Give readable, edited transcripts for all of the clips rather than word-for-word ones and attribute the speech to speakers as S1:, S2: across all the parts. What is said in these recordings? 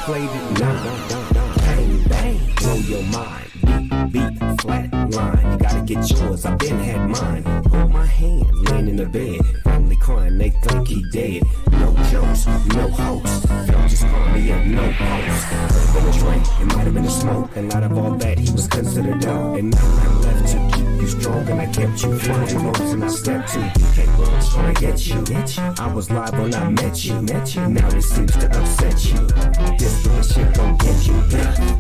S1: played it, nah, bang, bang, blow your mind, beat, flat line, you gotta get yours, I been had mine, hold my hand, laying in the bed, family crying, they think he dead, no jokes, no host, felt just call me up, no post, could've been a drink, it might have been a smoke, and out of all that, he was considered out, and now I'm left to keep you strong, and I kept you flying ropes, and I stepped to you, came ropes, trying to get you, I was live when I met you, now this seems to upset you, this bullshit gon' get you, yeah.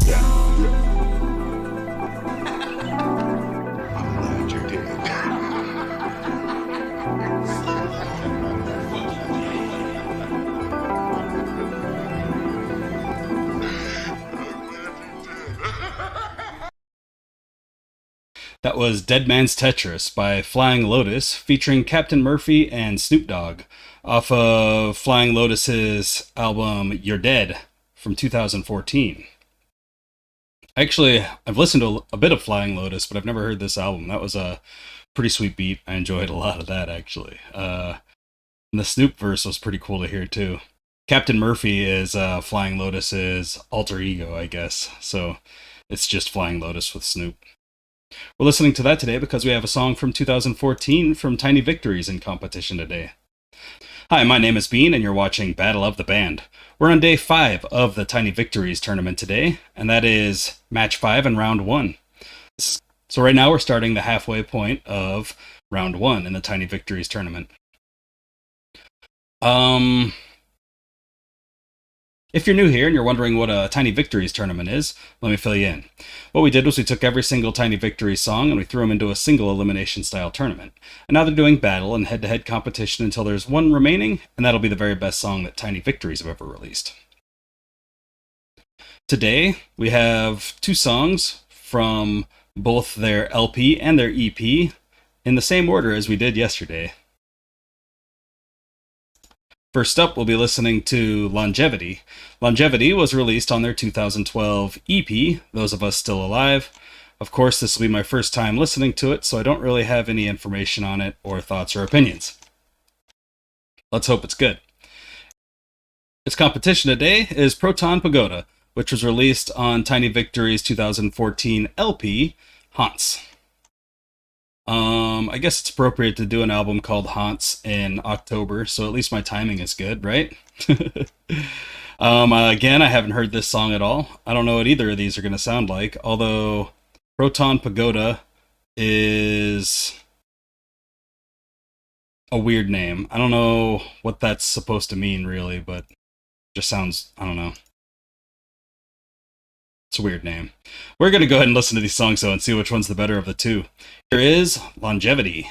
S2: That was Dead Man's Tetris by Flying Lotus, featuring Captain Murphy and Snoop Dogg, off of Flying Lotus's album You're Dead from 2014. Actually, I've listened to a bit of Flying Lotus, but I've never heard this album. That was a pretty sweet beat. I enjoyed a lot of that, actually. And the Snoop verse was pretty cool to hear, too. Captain Murphy is Flying Lotus's alter ego, I guess. So it's just Flying Lotus with Snoop. We're listening to that today because we have a song from 2014 from Tiny Victories in competition today. Hi, my name is Bean, and you're watching Battle of the Band. We're on day 5 of the Tiny Victories tournament today, and that is match 5 and round 1. So right now we're starting the halfway point of round 1 in the Tiny Victories tournament. If you're new here and you're wondering what a Tiny Victories tournament is, let me fill you in. What we did was we took every single Tiny Victories song and we threw them into a single elimination style tournament. And now they're doing battle and head-to-head competition until there's one remaining, and that'll be the very best song that Tiny Victories have ever released. Today, we have 2 songs from both their LP and their EP in the same order as we did yesterday. First up, we'll be listening to Longevity. Longevity was released on their 2012 EP, Those of Us Still Alive. Of course, this will be my first time listening to it, so I don't really have any information on it or thoughts or opinions. Let's hope it's good. Its competition today is Proton Pagoda, which was released on Tiny Victories' 2014 LP, Haunts. I guess it's appropriate to do an album called Haunts in October, so at least my timing is good, right? Again, I haven't heard this song at all. I don't know what either of these are going to sound like, although Proton Pagoda is a weird name. I don't know what that's supposed to mean, really, but it just sounds, I don't know. It's a weird name. We're going to go ahead and listen to these songs, though, and see which one's the better of the two. Here is Longevity.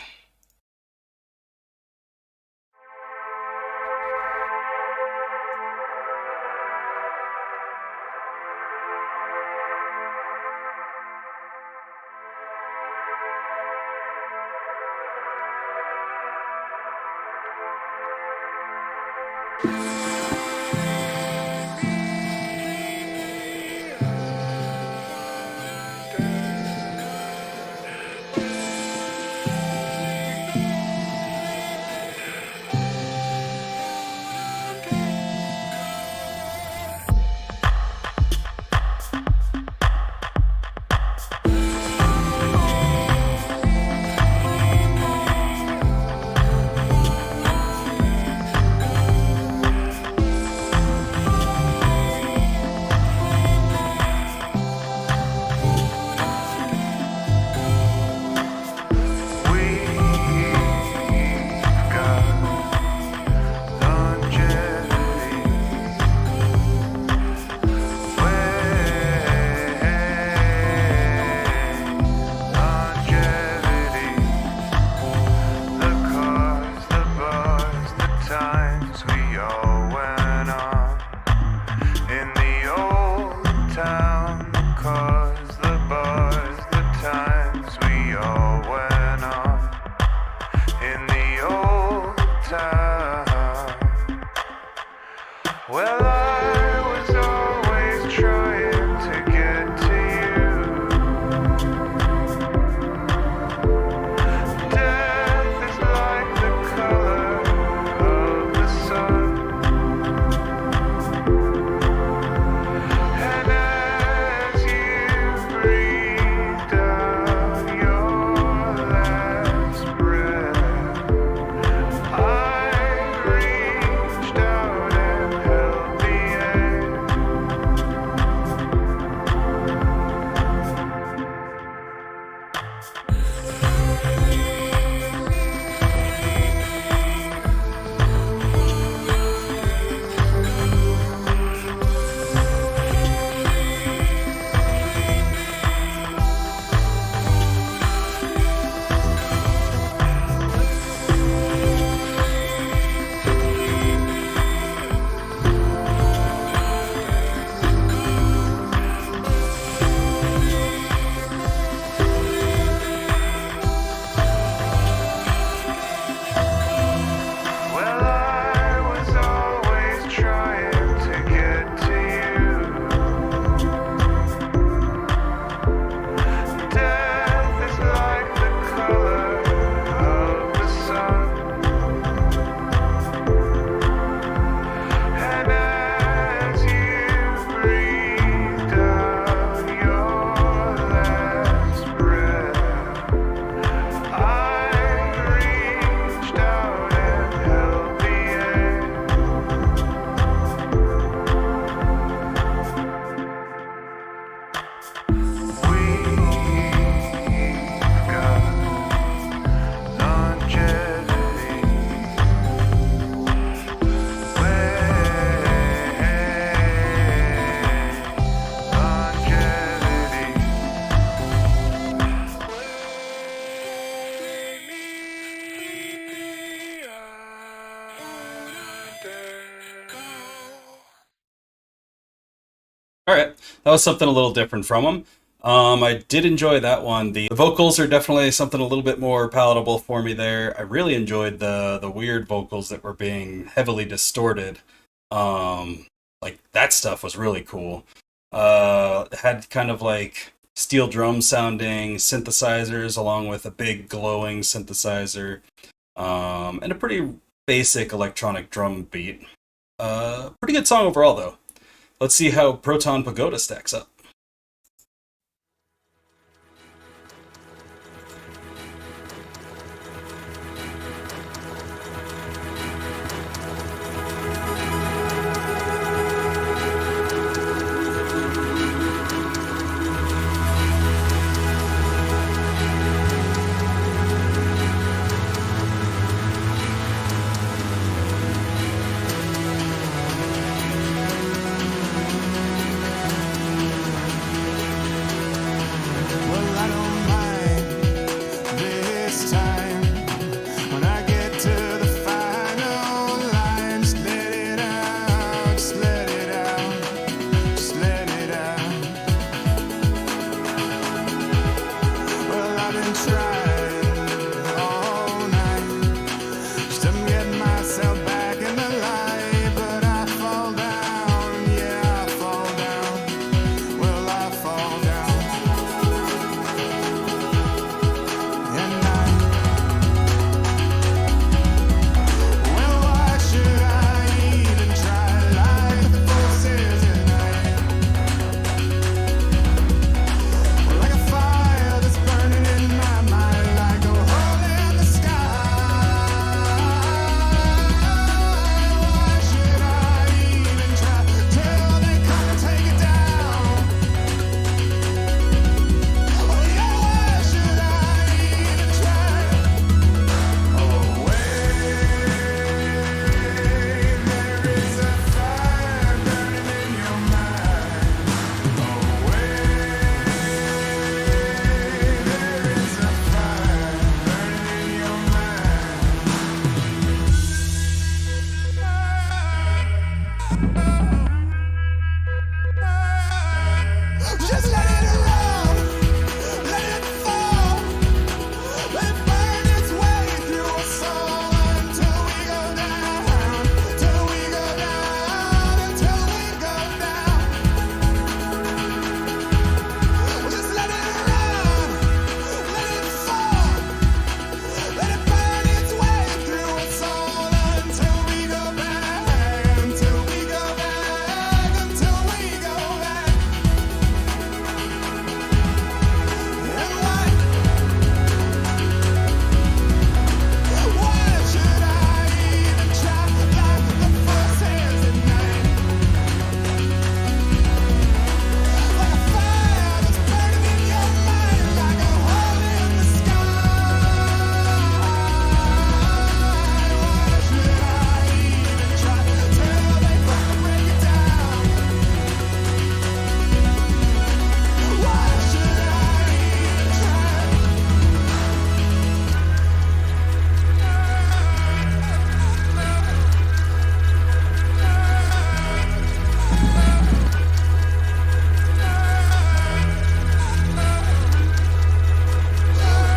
S2: All right, that was something a little different from him. I did enjoy that one. The vocals are definitely something a little bit more palatable for me there. I really enjoyed the weird vocals that were being heavily distorted. Like that stuff was really cool. It had kind of like steel drum sounding synthesizers along with a big glowing synthesizer, and a pretty basic electronic drum beat. Pretty good song overall though. Let's see how Proton Pagoda stacks up.
S3: Well, I don't mind this time when I get to the final line. Just let it out, just let it out, just let it out. Well, I've been trying all night just to get myself back in the light, but I fall down, yeah, I fall down. Well, I fall down. And well, why should I even try? Like the forces at night, like a fire that's burning in my mind, like a hole in the sky. Why should I even try till they come and take it down? Oh yeah, why should I even try? Oh wait, there is a fire burning in your mind. Oh wait, there is a fire burning in your mind. Just let it run, let it fall, let it burn its way through us all until we go down, till we go down, until we go down. Just let it run, let it fall, let it burn its way through us all until we go back, until we go back, until we go back. And why should I even try? Like the forces at night, like a fire that's burning in your mind, like a hole in the sky. Why should I even try till they fucking break it down? Why should I even try?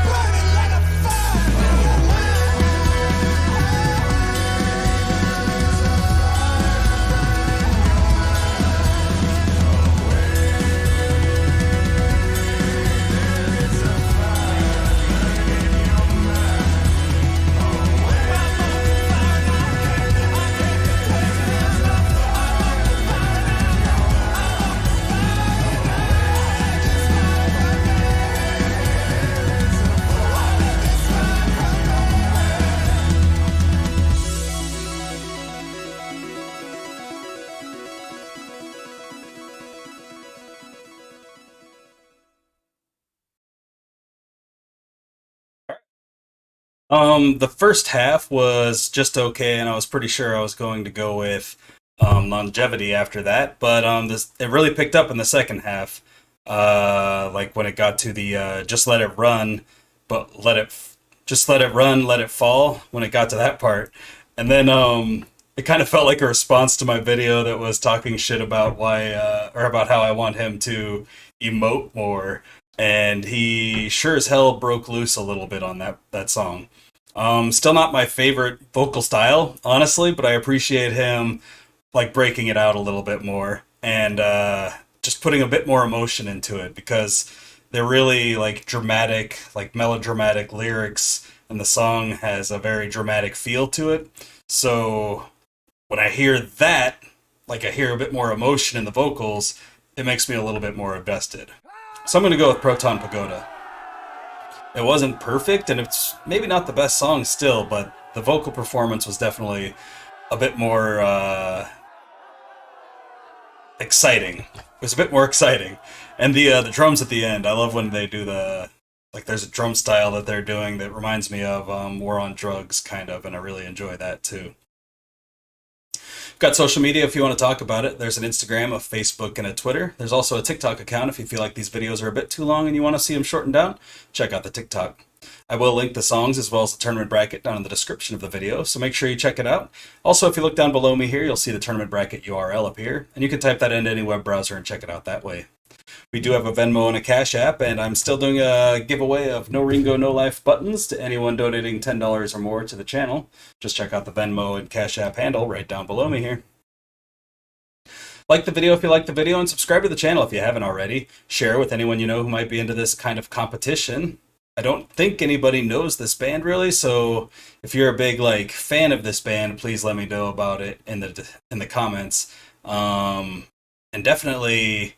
S3: Burning like a fire in your
S2: The first half was just okay, and I was pretty sure I was going to go with longevity after that. But this it really picked up in the second half. Like when it got to the just let it run, just let it run, let it fall. When it got to that part, and then it kind of felt like a response to my video that was talking shit about why, or about how I want him to emote more. And he sure as hell broke loose a little bit on that song. Still not my favorite vocal style, honestly, but I appreciate him like breaking it out a little bit more and just putting a bit more emotion into it because they're really like dramatic, like melodramatic lyrics, and the song has a very dramatic feel to it. So when I hear that, like I hear a bit more emotion in the vocals, it makes me a little bit more invested. So I'm going to go with Proton Pagoda. It wasn't perfect, and it's maybe not the best song still, but the vocal performance was definitely a bit more exciting. It was a bit more exciting, and the drums at the end. I love when they do there's a drum style that they're doing that reminds me of War on Drugs, kind of, and I really enjoy that too. Got social media if you want to talk about it. There's an Instagram, a Facebook, and a Twitter. There's also a TikTok account if you feel like these videos are a bit too long and you want to see them shortened down. Check out the TikTok. I will link the songs as well as the tournament bracket down in the description of the video, so make sure you check it out. Also, if you look down below me here, you'll see the tournament bracket URL up here, and you can type that into any web browser and check it out that way. We do have a Venmo and a Cash App, and I'm still doing a giveaway of No Ringo, No Life buttons to anyone donating $10 or more to the channel. Just check out the Venmo and Cash App handle right down below me here. Like the video if you like the video, and subscribe to the channel if you haven't already. Share with anyone you know who might be into this kind of competition. I don't think anybody knows this band really, so if you're a big fan of this band, please let me know about it in the comments. And definitely,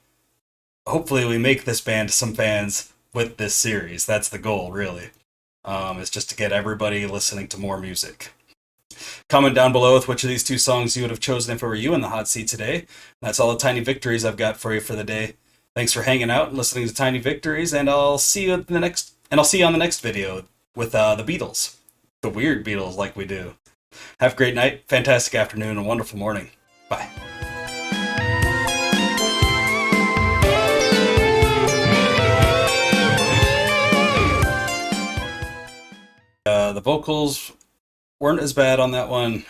S2: hopefully we make this band some fans with this series. That's the goal, really. Is just to get everybody listening to more music. Comment down below with which of these two songs you would have chosen if it were you in the hot seat today. That's all the tiny victories I've got for you for the day. Thanks for hanging out and listening to Tiny Victories, and I'll see you on the next video with the Beatles. The weird Beatles like we do. Have a great night, fantastic afternoon, and a wonderful morning. Bye. The vocals weren't as bad on that one.